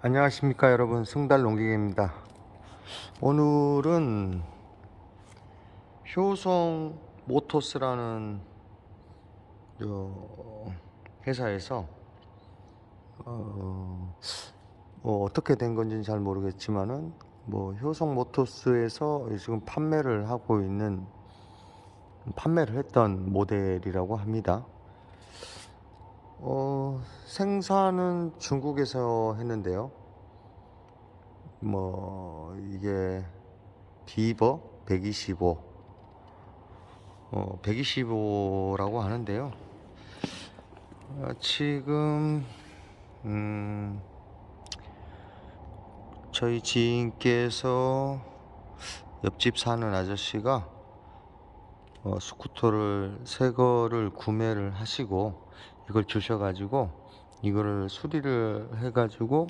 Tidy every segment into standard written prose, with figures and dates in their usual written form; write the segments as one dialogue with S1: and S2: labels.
S1: 안녕하십니까 여러분, 승달 농기계입니다. 오늘은 효성 모터스라는 회사에서 어떻게 된 건지는 잘 모르겠지만은 효성 모터스에서 지금 판매를 했던 모델이라고 합니다. 생산은 중국에서 했는데요. 이게 비버 125 125라고 하는데요. 지금 저희 지인께서 옆집 사는 아저씨가 스쿠터를 새 거를 구매를 하시고 이걸 주셔가지고 이거를 수리를 해가지고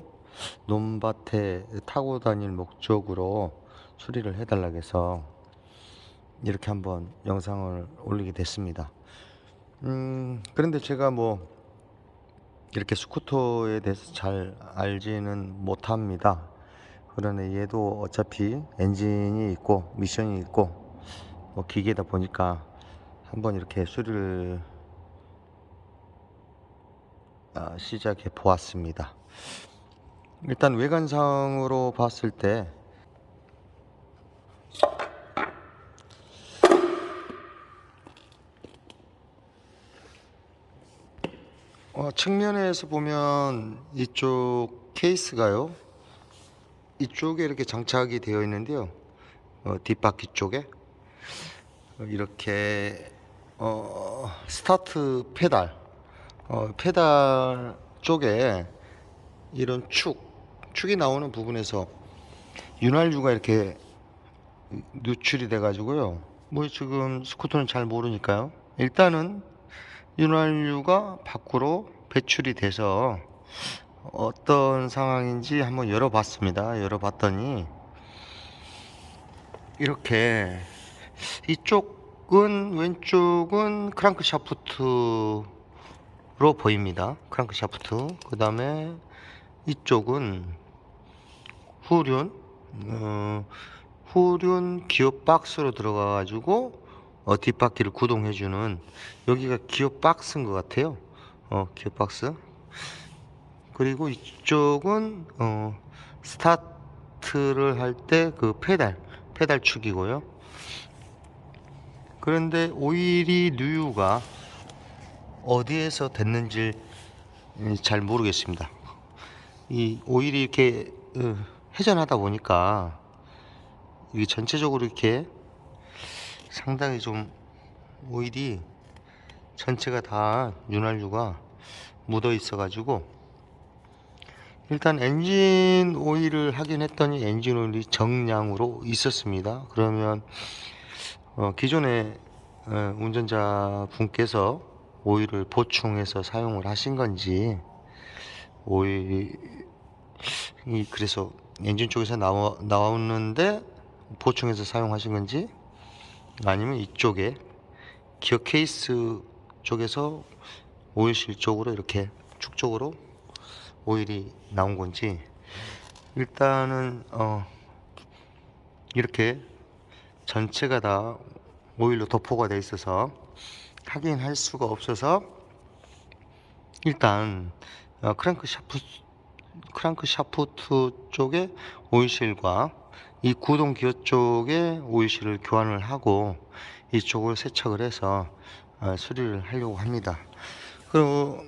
S1: 논밭에 타고 다닐 목적으로 수리를 해달라고 해서 이렇게 한번 영상을 올리게 됐습니다. 그런데 제가 이렇게 스쿠터에 대해서 잘 알지는 못합니다. 그러나 얘도 어차피 엔진이 있고 미션이 있고 기계다 보니까 한번 이렇게 수리를 시작해 보았습니다. 일단 외관상으로 봤을 때 측면에서 보면 이쪽 케이스가요, 이쪽에 이렇게 장착이 되어 있는데요. 뒷바퀴 쪽에 이렇게 스타트 페달 쪽에 이런 축이 나오는 부분에서 윤활유가 이렇게 누출이 돼 가지고요. 지금 스쿠터는 잘 모르니까요. 일단은 윤활유가 밖으로 배출이 돼서 어떤 상황인지 한번 열어봤습니다. 열어봤더니 이렇게 왼쪽은 크랑크 샤프트로 보입니다. 크랑크 샤프트. 그 다음에 이쪽은 후륜 기어 박스로 들어가 가지고 뒷바퀴를 구동해주는, 여기가 기어 박스인 것 같아요. 기어 박스. 그리고 이쪽은 스타트를 할 때 그 페달 축이고요. 그런데 오일이 누유가 어디에서 됐는지 잘 모르겠습니다. 이 오일이 이렇게 회전하다 보니까 이게 전체적으로 이렇게 상당히 좀 오일이 전체가 다 윤활유가 묻어 있어 가지고, 일단 엔진 오일을 확인했더니 엔진 오일이 정량으로 있었습니다. 그러면 기존에 운전자 분께서 오일을 보충해서 사용을 하신 건지, 오일이 그래서 엔진 쪽에서 나오는데 보충해서 사용하신 건지, 아니면 이쪽에 기어 케이스 쪽에서 오일실 쪽으로 이렇게 축 쪽으로 오일이 나온 건지, 일단은 이렇게 전체가 다 오일로 도포가 되어 있어서 확인할 수가 없어서, 일단 크랑크 샤프트 쪽에 오일실과 이 구동 기어 쪽에 오일실을 교환을 하고 이쪽을 세척을 해서 수리를 하려고 합니다. 그리고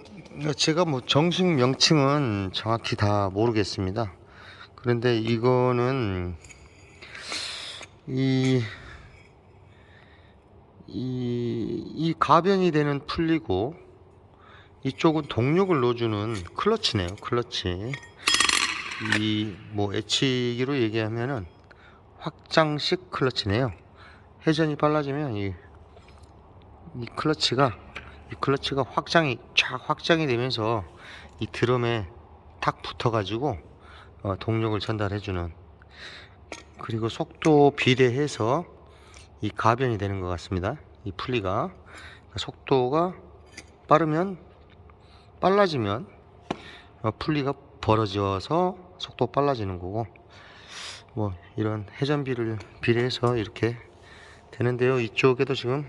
S1: 제가 정식 명칭은 정확히 다 모르겠습니다. 그런데 이거는 이 가변이 되는 풀리고, 이쪽은 동력을 넣어주는 클러치네요. 클러치. 애치기로 얘기하면은 확장식 클러치네요. 회전이 빨라지면 이 클러치가 확장이 되면서 이 드럼에 탁 붙어가지고 동력을 전달해주는, 그리고 속도 비례해서 이 가변이 되는 것 같습니다. 이 풀리가 속도가 빨라지면 풀리가 벌어져서 속도 빨라지는 거고, 뭐 이런 회전비를 비례해서 이렇게 되는데요. 이쪽에도 지금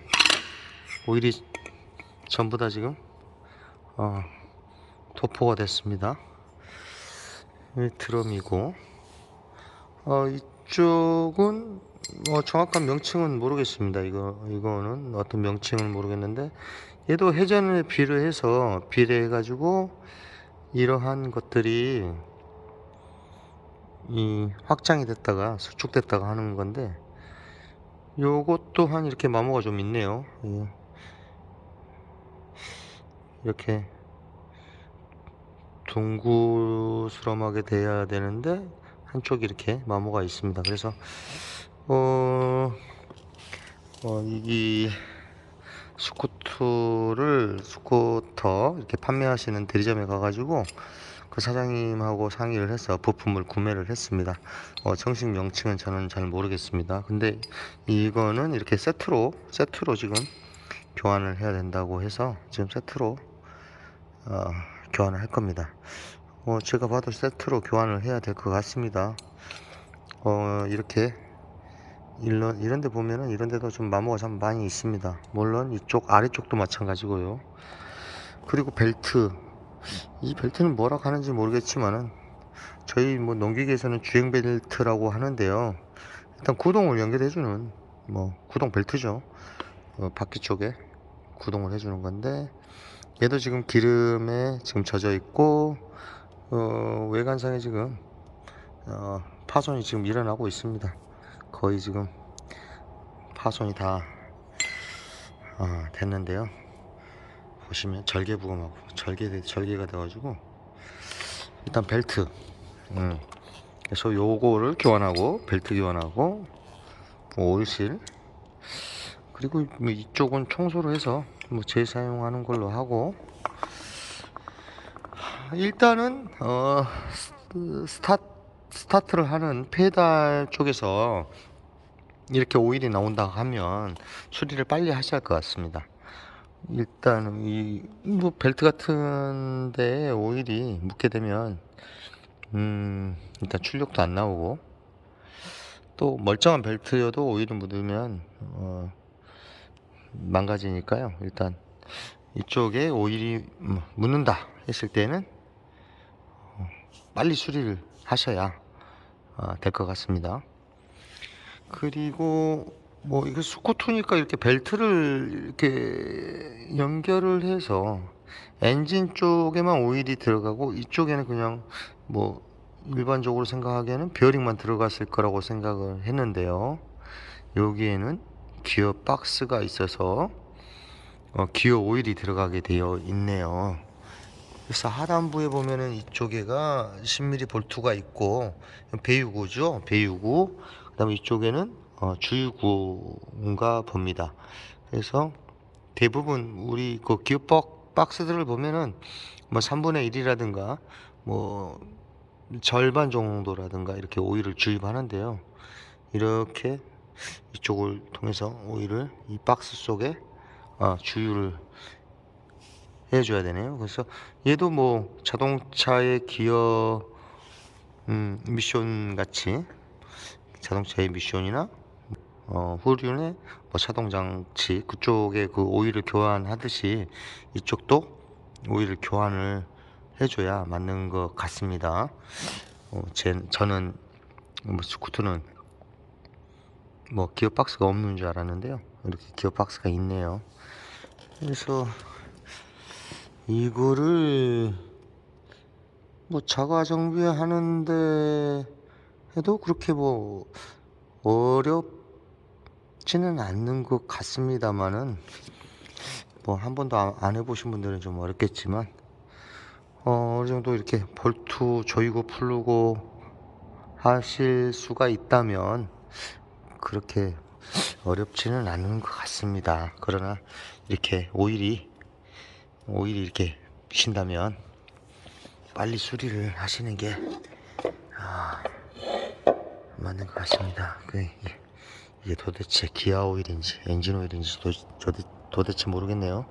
S1: 오일이 전부 다 지금 도포가 됐습니다. 이 드럼이고, 이쪽은 정확한 명칭은 모르겠습니다. 이거는 어떤 명칭은 모르겠는데, 얘도 회전을 비례해가지고 이러한 것들이 이 확장이 됐다가 수축됐다가 하는 건데, 요것 또한 이렇게 마모가 좀 있네요. 이렇게 둥그스름하게 돼야 되는데 한쪽이 이렇게 마모가 있습니다. 그래서 이 스쿠터 이렇게 판매하시는 대리점에 가가지고 그 사장님하고 상의를 해서 부품을 구매를 했습니다. 정식 명칭은 저는 잘 모르겠습니다. 근데 이거는 이렇게 세트로 지금 교환을 해야 된다고 해서 지금 세트로 교환을 할 겁니다. 제가 봐도 세트로 교환을 해야 될 것 같습니다. 이렇게 이런 데 보면은 이런 데도 좀 마모가 참 많이 있습니다. 물론 이쪽 아래쪽도 마찬가지고요. 그리고 벨트, 이 벨트는 뭐라 하는지 모르겠지만은 저희 뭐 농기계에서는 주행 벨트라고 하는데요. 일단 구동을 연결해주는 구동 벨트죠. 바퀴 쪽에 구동을 해주는 건데, 얘도 지금 기름에 지금 젖어 있고 외관상에 지금 파손이 지금 일어나고 있습니다. 거의 지금 파손이 다 됐는데요. 보시면 절개 부검하고 절개가 돼가지고, 일단 벨트, 그래서 요거를 교환하고 벨트 교환하고 오일실, 그리고 이쪽은 청소를 해서 재사용하는 걸로 하고, 일단은 스타트를 하는 페달 쪽에서 이렇게 오일이 나온다 하면 수리를 빨리 하셔야 할 것 같습니다. 일단 벨트 같은데 오일이 묻게 되면 일단 출력도 안 나오고, 또 멀쩡한 벨트여도 오일이 묻으면 망가지니까요. 일단 이쪽에 오일이 묻는다 했을 때는 빨리 수리를 하셔야 될 것 같습니다. 그리고 이거 스쿠터니까 이렇게 벨트를 이렇게 연결을 해서 엔진 쪽에만 오일이 들어가고, 이쪽에는 그냥 일반적으로 생각하기에는 베어링만 들어갔을 거라고 생각을 했는데요. 여기에는 기어 박스가 있어서 기어 오일이 들어가게 되어 있네요. 그래서 하단부에 보면은 이쪽에가 10mm 볼트가 있고, 배유구죠, 배유구. 그 다음에 이쪽에는 주유구인가 봅니다. 그래서 대부분 우리 그 기어 박스들을 보면은 3분의 1이라든가 절반 정도라든가 이렇게 오일을 주입하는데요. 이렇게 이쪽을 통해서 오일을 이 박스 속에 주유를 해줘야 되네요. 그래서 얘도 자동차의 기어 미션 같이, 자동차의 미션이나 후륜의 차동 장치 그쪽에 그 오일을 교환하듯이 이쪽도 오일을 교환을 해줘야 맞는 것 같습니다. 저는 스쿠터는 기어 박스가 없는 줄 알았는데요. 이렇게 기어 박스가 있네요. 그래서 이거를 자가 정비하는데 해도 그렇게 어렵지는 않는 것 같습니다만은, 한 번도 안 해보신 분들은 좀 어렵겠지만, 어느 정도 이렇게 볼트 조이고 풀고 하실 수가 있다면 그렇게 어렵지는 않은 것 같습니다. 그러나 이렇게 오일이 이렇게 쉰다면 빨리 수리를 하시는 게 맞는 것 같습니다. 이게 도대체 기아 오일인지 엔진 오일인지 도대체 모르겠네요.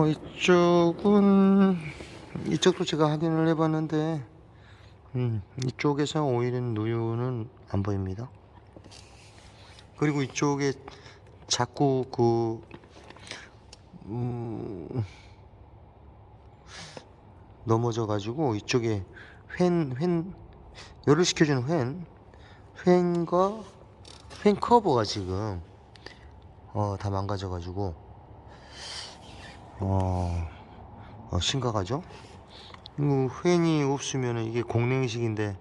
S1: 이쪽은 이쪽도 제가 확인을 해봤는데 이쪽에서 오일은 누유는 안 보입니다. 그리고 이쪽에 자꾸 넘어져 가지고 이쪽에 열을 식혀주는 팬과 팬 커버가 지금 다 망가져 가지고 심각하죠. 팬이 없으면 이게 공냉식인데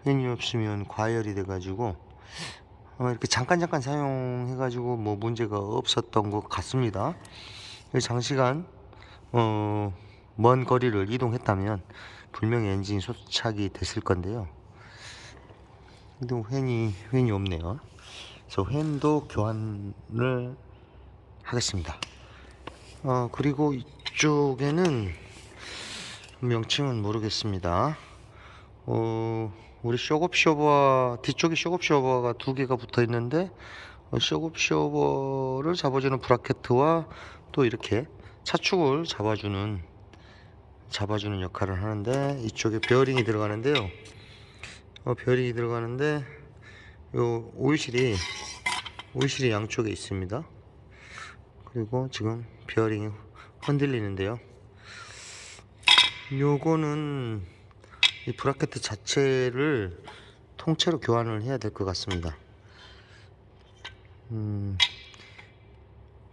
S1: 팬이 없으면 과열이 돼 가지고 이렇게 잠깐 사용해 가지고 뭐 문제가 없었던 것 같습니다. 장시간 먼 거리를 이동했다면 분명히 엔진이 소차기 됐을 건데요. 근데 팬이 없네요. 그래서 팬도 교환을 하겠습니다. 그리고 이쪽에는 명칭은 모르겠습니다. 우리 쇼급 쇼버 뒤쪽에 쇼급 쇼버가 두 개가 붙어 있는데 쇼급 쇼버를 잡아주는 브라켓과 또 이렇게 차축을 잡아주는 역할을 하는데, 이쪽에 베어링이 들어가는데요. 베어링이 들어가는데 요 오일실이 양쪽에 있습니다. 그리고 지금 베어링이 흔들리는데요. 요거는 이 브라켓 자체를 통째로 교환을 해야 될 것 같습니다.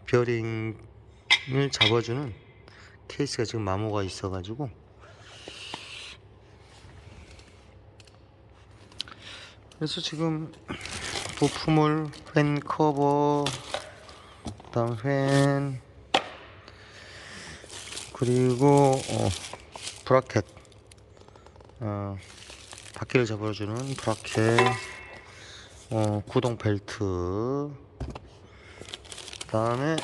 S1: 베어링을 잡아주는 케이스가 지금 마모가 있어 가지고 그래서 지금 부품을 팬 커버, 그다음 팬, 그리고 브라켓, 바퀴를 잡아주는 브라켓, 구동 벨트, 그 다음에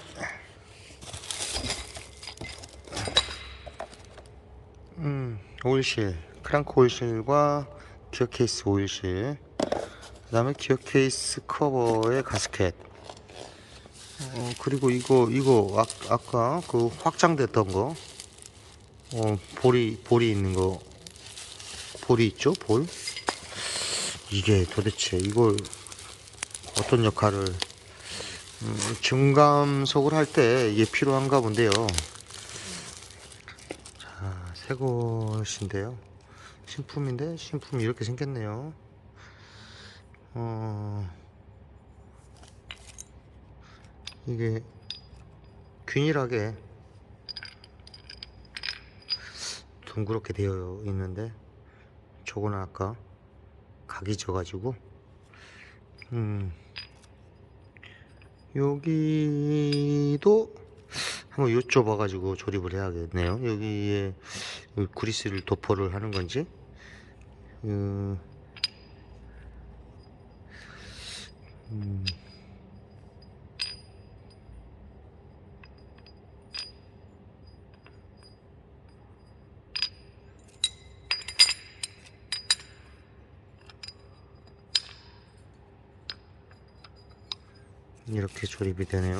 S1: 오일실, 크랑크 오일실과 기어 케이스 오일실, 그 다음에 기어 케이스 커버의 가스켓, 그리고 이거 아까 그 확장됐던 거, 볼이 있는 거, 볼이 있죠, 볼. 이게 도대체 이걸 어떤 역할을 중감속을 할 때 이게 필요한가 본데요. 자, 새 것인데요. 신품이 이렇게 생겼네요. 이게 균일하게 둥그렇게 되어 있는데, 저거는 아까 각이 져가지고 여기도 한번 여쭤봐 가지고 조립을 해야겠네요. 여기에 그리스를 도포를 하는 건지, 이렇게 조립이 되네요.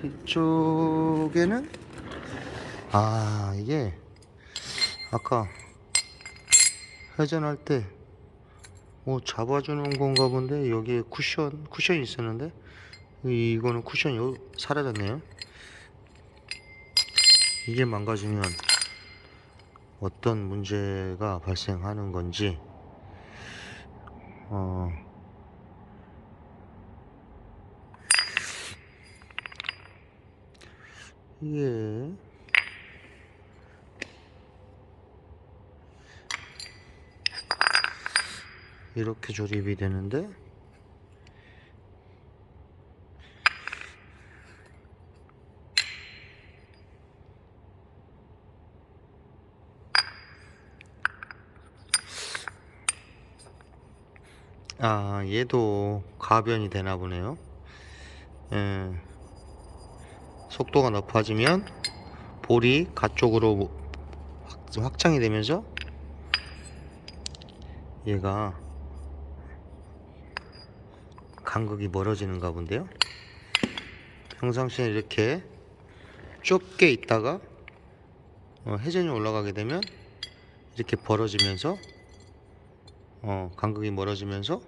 S1: 이쪽에는 이게 아까 회전할 때 뭐 잡아주는 건가 본데, 여기에 쿠션이 있었는데 이거는 쿠션이 사라졌네요. 이게 망가지면 어떤 문제가 발생하는 건지, 이게 이렇게 조립이 되는데, 얘도 가변이 되나 보네요. 예. 속도가 높아지면 볼이 가쪽으로 확장이 되면서 얘가 간극이 멀어지는가 본데요. 평상시에 이렇게 좁게 있다가 회전이 올라가게 되면 이렇게 벌어지면서 간극이 멀어지면서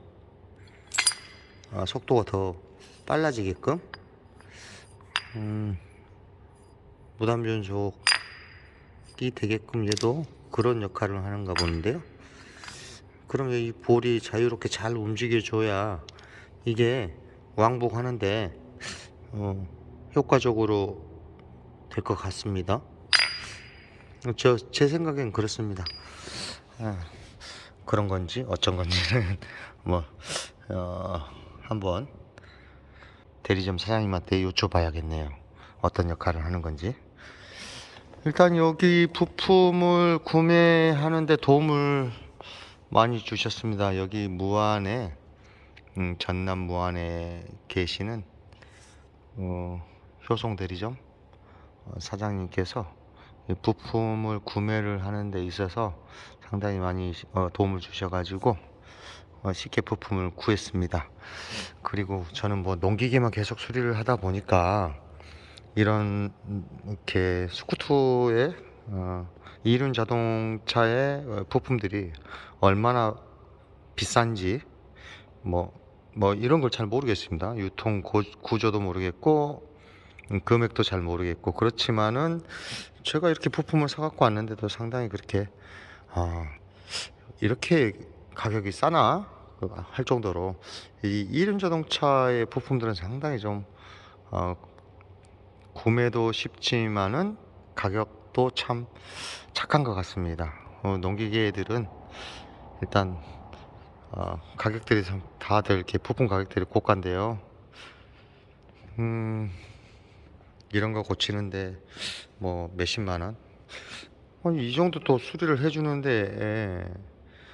S1: 속도가 더 빨라지게끔 무단 변속이 되게끔 얘도 그런 역할을 하는가 보는데요. 그러면 이 볼이 자유롭게 잘 움직여줘야 이게 왕복하는데 효과적으로 될 것 같습니다. 제 생각엔 그렇습니다. 그런 건지 어쩐 건지는 뭐 한번 대리점 사장님한테 여쭤봐야겠네요. 어떤 역할을 하는 건지. 일단 여기 부품을 구매하는데 도움을 많이 주셨습니다. 여기 무안에 전남 무안에 계시는 효성 대리점 사장님께서 부품을 구매를 하는 데 있어서 상당히 많이 도움을 주셔가지고 쉽게 부품을 구했습니다. 그리고 저는 뭐 농기계만 계속 수리를 하다 보니까 이런 이렇게 스쿠터의 이륜 자동차의 부품들이 얼마나 비싼지 뭐 이런 걸 잘 모르겠습니다. 유통 구조도 모르겠고 금액도 잘 모르겠고 그렇지만은 제가 이렇게 부품을 사갖고 왔는데도 상당히 그렇게 이렇게 가격이 싸나 할 정도로 이 이륜 자동차의 부품들은 상당히 좀 구매도 쉽지만은 가격도 참 착한 것 같습니다. 농기계들은 일단 가격들이 다들 이렇게 부품 가격들이 고가인데요. 이런 거 고치는데 뭐 몇십만 원? 이 정도 또 수리를 해주는데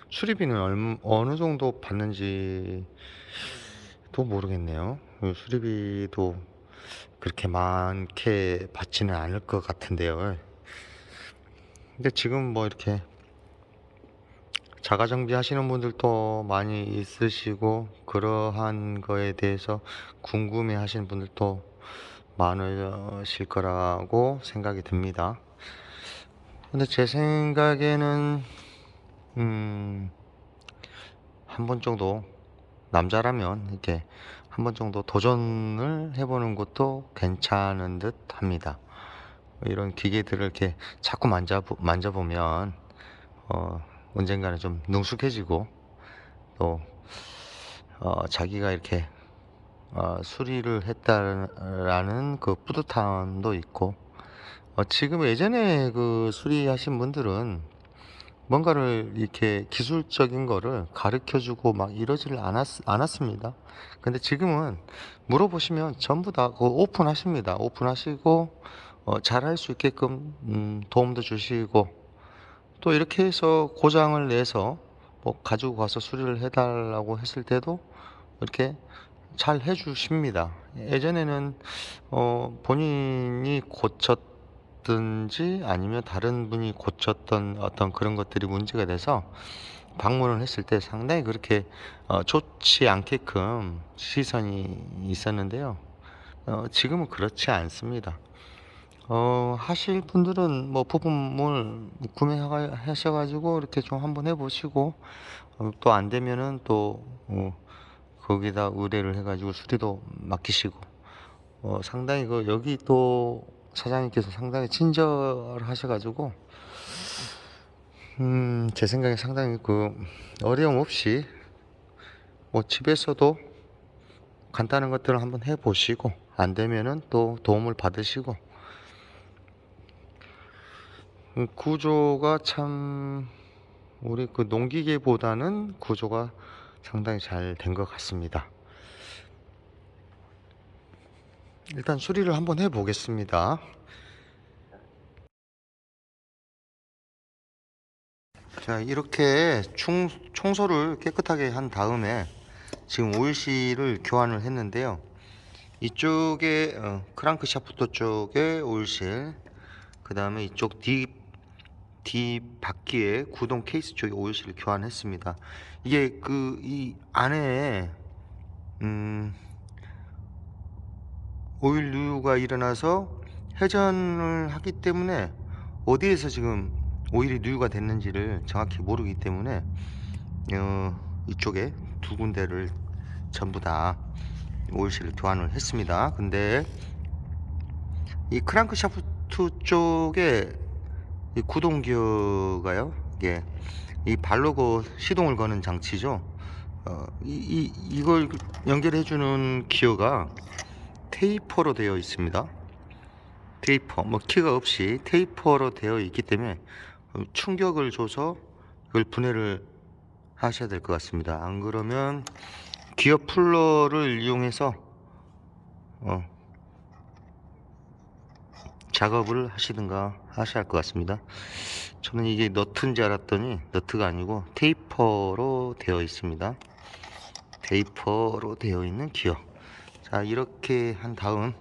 S1: 수리비는 어느 정도 받는지도 모르겠네요. 수리비도 그렇게 많게 받지는 않을 것 같은데요. 근데 지금 뭐 이렇게 자가 정비 하시는 분들도 많이 있으시고 그러한 거에 대해서 궁금해 하시는 분들도 많으실 거라고 생각이 듭니다. 근데 제 생각에는 한 번 정도 남자라면 이렇게 한 번 정도 도전을 해보는 것도 괜찮은 듯 합니다. 이런 기계들을 이렇게 자꾸 만져보면 언젠가는 좀 능숙해지고 또 자기가 이렇게 수리를 했다라는 그 뿌듯함도 있고 지금 예전에 그 수리하신 분들은 뭔가를 이렇게 기술적인 거를 가르쳐 주고 막 이러지를 않았습니다. 근데 지금은 물어보시면 전부 다 그 오픈하십니다. 오픈하시고 잘할 수 있게끔 도움도 주시고 또 이렇게 해서 고장을 내서 뭐 가지고 가서 수리를 해달라고 했을 때도 이렇게 잘 해주십니다. 예전에는 본인이 고쳤든지 아니면 다른 분이 고쳤던 어떤 그런 것들이 문제가 돼서 방문을 했을 때 상당히 그렇게 좋지 않게끔 시선이 있었는데요. 지금은 그렇지 않습니다. 하실 분들은 뭐 부품을 구매하셔가지고 이렇게 좀 한번 해보시고 또 안 되면은 또 거기다 의뢰를 해가지고 수리도 맡기시고 상당히 여기 또 사장님께서 상당히 친절하셔가지고 제 생각에 상당히 어려움 없이 뭐 집에서도 간단한 것들을 한번 해보시고 안 되면은 또 도움을 받으시고 구조가 참 우리 그 농기계보다는 구조가 상당히 잘 된 것 같습니다. 일단 수리를 한번 해 보겠습니다. 자, 이렇게 청소를 깨끗하게 한 다음에 지금 오일실을 교환을 했는데요. 이쪽에 크랑크 샤프트 쪽에 오일실, 그 다음에 이쪽 뒤 바퀴에 구동 케이스 쪽에 오일실을 교환했습니다. 이게 이 안에 오일 누유가 일어나서 회전을 하기 때문에 어디에서 지금 오일이 누유가 됐는지를 정확히 모르기 때문에 이쪽에 두 군데를 전부 다 오일실을 교환을 했습니다. 근데 이 크랑크 샤프트 쪽에 이 구동 기어가요, 이게 이 발로 시동을 거는 장치죠. 이걸 연결해 주는 기어가 테이퍼로 되어 있습니다. 테이퍼, 키가 없이 테이퍼로 되어 있기 때문에 충격을 줘서 이걸 분해를 하셔야 될 것 같습니다. 안 그러면 기어 풀러를 이용해서 작업을 하시든가 하셔야 할 것 같습니다. 저는 이게 너트인지 알았더니 너트가 아니고 테이퍼로 되어 있습니다. 테이퍼로 되어 있는 기어. 자, 이렇게 한 다음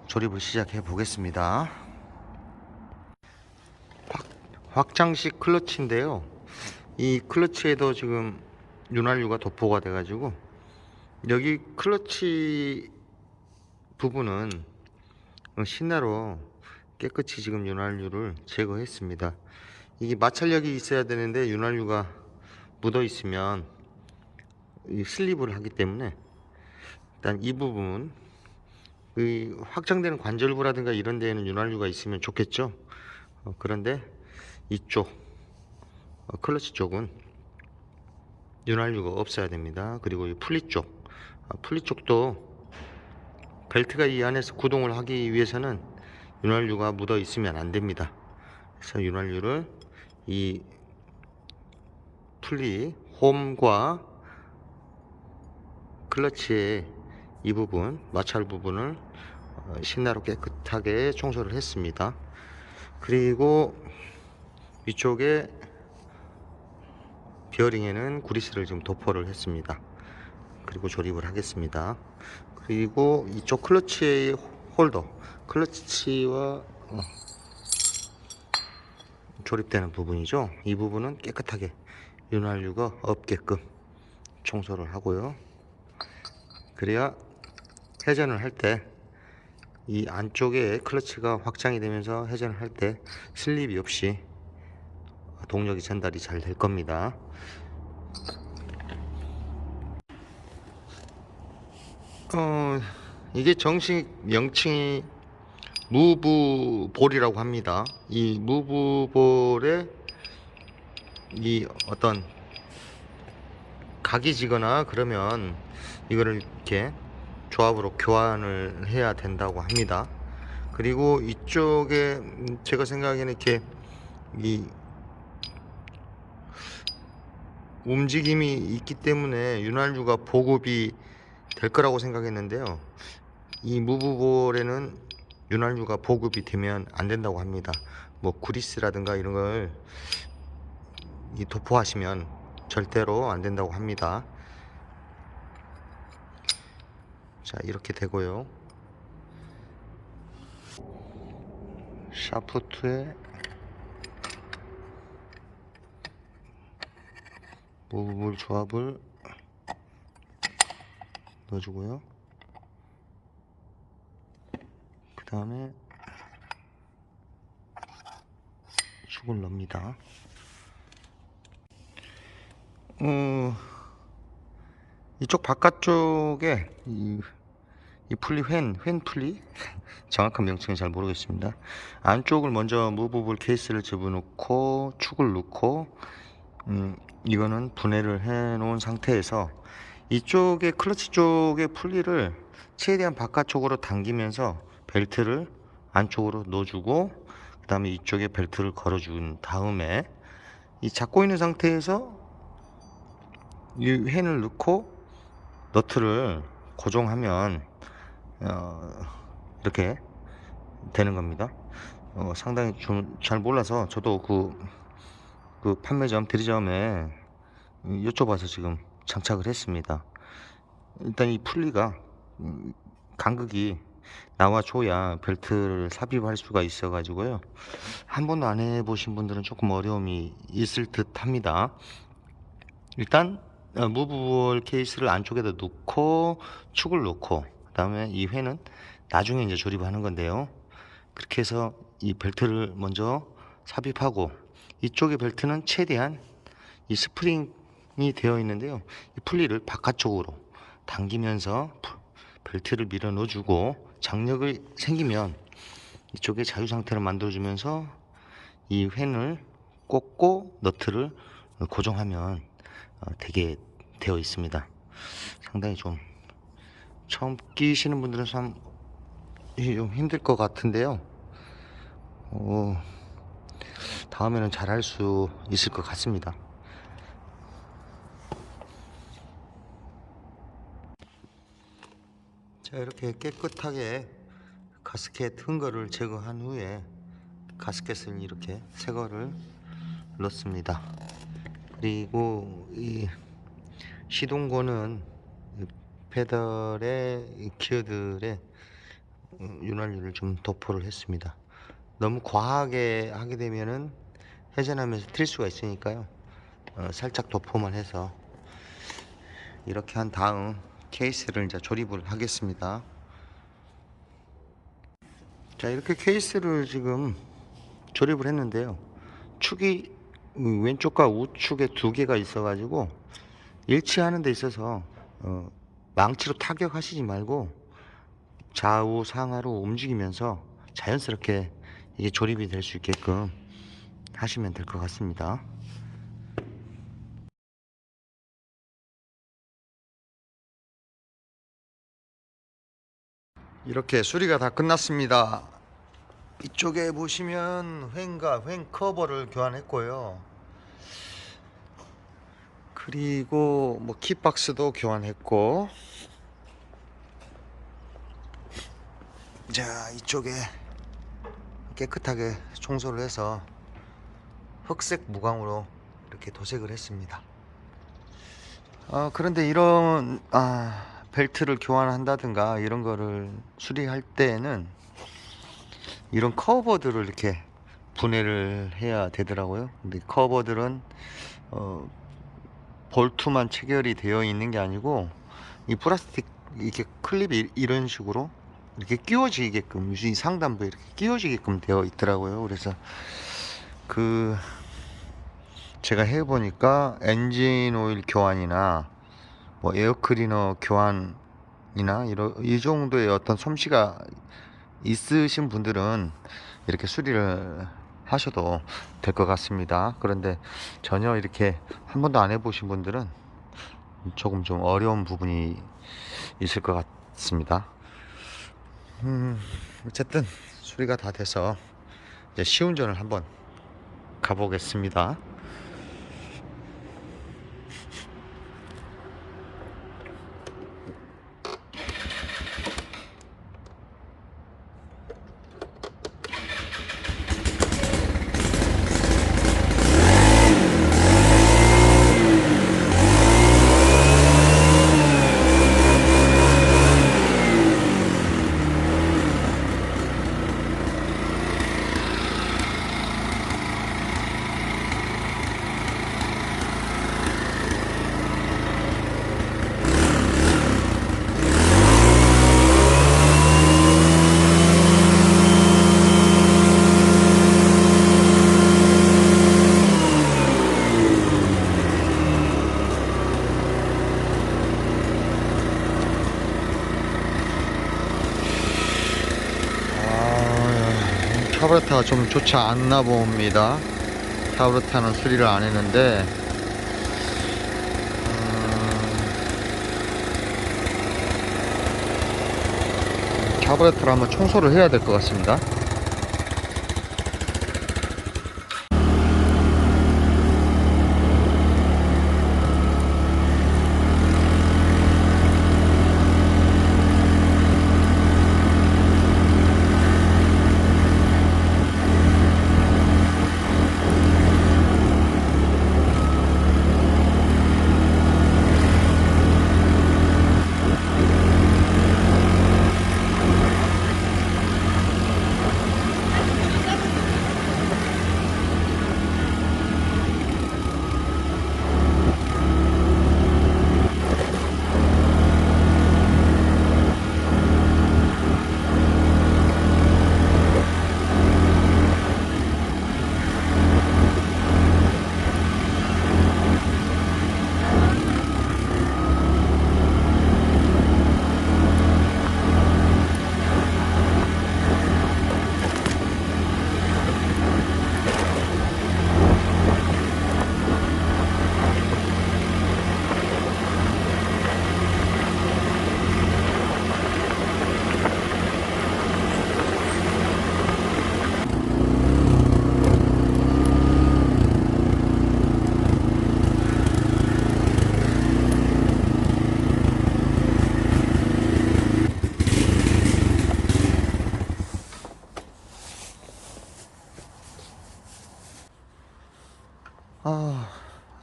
S1: 조립을 시작해 보겠습니다. 확장식 클러치인데요, 이 클러치에도 지금 윤활유가 도포가 돼 가지고 여기 클러치 부분은 신나로 깨끗이 지금 윤활유를 제거했습니다. 이게 마찰력이 있어야 되는데 윤활유가 묻어 있으면 슬립을 하기 때문에 일단 이 부분, 확장되는 관절부라든가 이런 데에는 윤활유가 있으면 좋겠죠. 그런데 이쪽 클러치 쪽은 윤활유가 없어야 됩니다. 그리고 이 풀리 쪽도 벨트가 이 안에서 구동을 하기 위해서는 윤활유가 묻어 있으면 안 됩니다. 그래서 윤활유를 이 풀리 홈과 클러치의 이 부분, 마찰 부분을 신나로 깨끗하게 청소를 했습니다. 그리고 위쪽에 비어링에는 구리스를 지금 도포를 했습니다. 그리고 조립을 하겠습니다. 그리고 이쪽 클러치의 홀더, 클러치와 조립되는 부분이죠. 이 부분은 깨끗하게 윤활유가 없게끔 청소를 하고요. 그래야 회전을 할 때 이 안쪽에 클러치가 확장이 되면서 회전을 할 때 슬립이 없이 동력이 전달이 잘 될 겁니다. 이게 정식 명칭이 무브볼이라고 합니다. 이 무브볼에 이 어떤 각이 지거나 그러면 이거를 이렇게 조합으로 교환을 해야 된다고 합니다. 그리고 이쪽에 제가 생각에는 이렇게 이 움직임이 있기 때문에 윤활유가 보급이 될 거라고 생각했는데요, 이 무브볼에는 윤활유가 보급이 되면 안 된다고 합니다. 구리스라든가 이런 걸 도포하시면 절대로 안 된다고 합니다. 자, 이렇게 되고요. 샤프트에 무브볼 조합을 넣어주고요. 그 다음에 축을 넣습니다. 이쪽 바깥쪽에 이 풀리 펜 풀리 정확한 명칭은 잘 모르겠습니다. 안쪽을 먼저 무브볼 케이스를 집어넣고 축을 넣고 이거는 분해를 해 놓은 상태에서 이쪽에 클러치 쪽의 풀리를 최대한 바깥쪽으로 당기면서 벨트를 안쪽으로 넣어주고, 그 다음에 이쪽에 벨트를 걸어준 다음에 이 잡고 있는 상태에서 이 펜을 넣고 너트를 고정하면 이렇게 되는 겁니다. 상당히 좀 잘 몰라서 저도 그 판매점 대리점에 여쭤봐서 지금 장착을 했습니다. 일단 이 풀리가 간극이 나와줘야 벨트를 삽입할 수가 있어 가지고요. 한 번도 안 해보신 분들은 조금 어려움이 있을 듯 합니다. 일단 무브볼 케이스를 안쪽에다 놓고 축을 놓고, 그 다음에 이 회는 나중에 이제 조립하는 건데요. 그렇게 해서 이 벨트를 먼저 삽입하고, 이쪽의 벨트는 최대한 이 스프링이 되어 있는데요, 이 풀리를 바깥쪽으로 당기면서 벨트를 밀어 넣어주고, 장력이 생기면 이쪽에 자유 상태를 만들어 주면서 이 펜을 꽂고 너트를 고정하면 되게 되어 있습니다. 상당히 좀 처음 끼시는 분들은 좀 힘들 것 같은데요. 다음에는 잘 할 수 있을 것 같습니다. 자, 이렇게 깨끗하게 가스켓 흠거를 제거한 후에 가스켓을 이렇게 새 거를 넣습니다. 그리고 이 시동고는 페달의 기어들의 윤활유를 좀 도포를 했습니다. 너무 과하게 하게 되면은 회전하면서 튈 수가 있으니까요, 살짝 도포만 해서 이렇게 한 다음 케이스를 이제 조립을 하겠습니다. 자, 이렇게 케이스를 지금 조립을 했는데요, 축이 왼쪽과 우측에 두 개가 있어 가지고 일치하는 데 있어서 망치로 타격하시지 말고 좌우 상하로 움직이면서 자연스럽게 이게 조립이 될 수 있게끔 하시면 될 것 같습니다. 이렇게 수리가 다 끝났습니다. 이쪽에 보시면 횡과 횡 커버를 교환했고요. 그리고 뭐 키박스도 교환했고, 자, 이쪽에 깨끗하게 청소를 해서 흑색 무광으로 이렇게 도색을 했습니다. 그런데 이런 벨트를 교환한다든가 이런 거를 수리할 때에는 이런 커버들을 이렇게 분해를 해야 되더라고요. 근데 커버들은 볼트만 체결이 되어 있는 게 아니고 이 플라스틱 이렇게 클립이 이런 식으로 이렇게 끼워지게끔, 이 상단부에 이렇게 끼워지게끔 되어 있더라고요. 그래서 제가 해보니까 엔진 오일 교환이나 뭐 에어클리너 교환이나 이 정도의 어떤 솜씨가 있으신 분들은 이렇게 수리를 하셔도 될 것 같습니다. 그런데 전혀 이렇게 한 번도 안 해보신 분들은 조금 좀 어려운 부분이 있을 것 같습니다. 어쨌든 수리가 다 돼서 이제 시운전을 한번 가보겠습니다. 카브레타가 좀 좋지 않나 봅니다. 카브레타는 수리를 안 했는데 카브레타를 한번 청소를 해야 될 것 같습니다.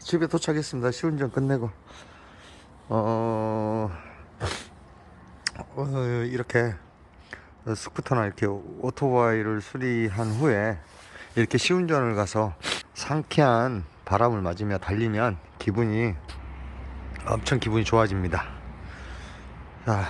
S1: 집에 도착했습니다. 시운전 끝내고 이렇게 스쿠터나 이렇게 오토바이를 수리한 후에 이렇게 시운전을 가서 상쾌한 바람을 맞으며 달리면 엄청 기분이 좋아집니다. 자,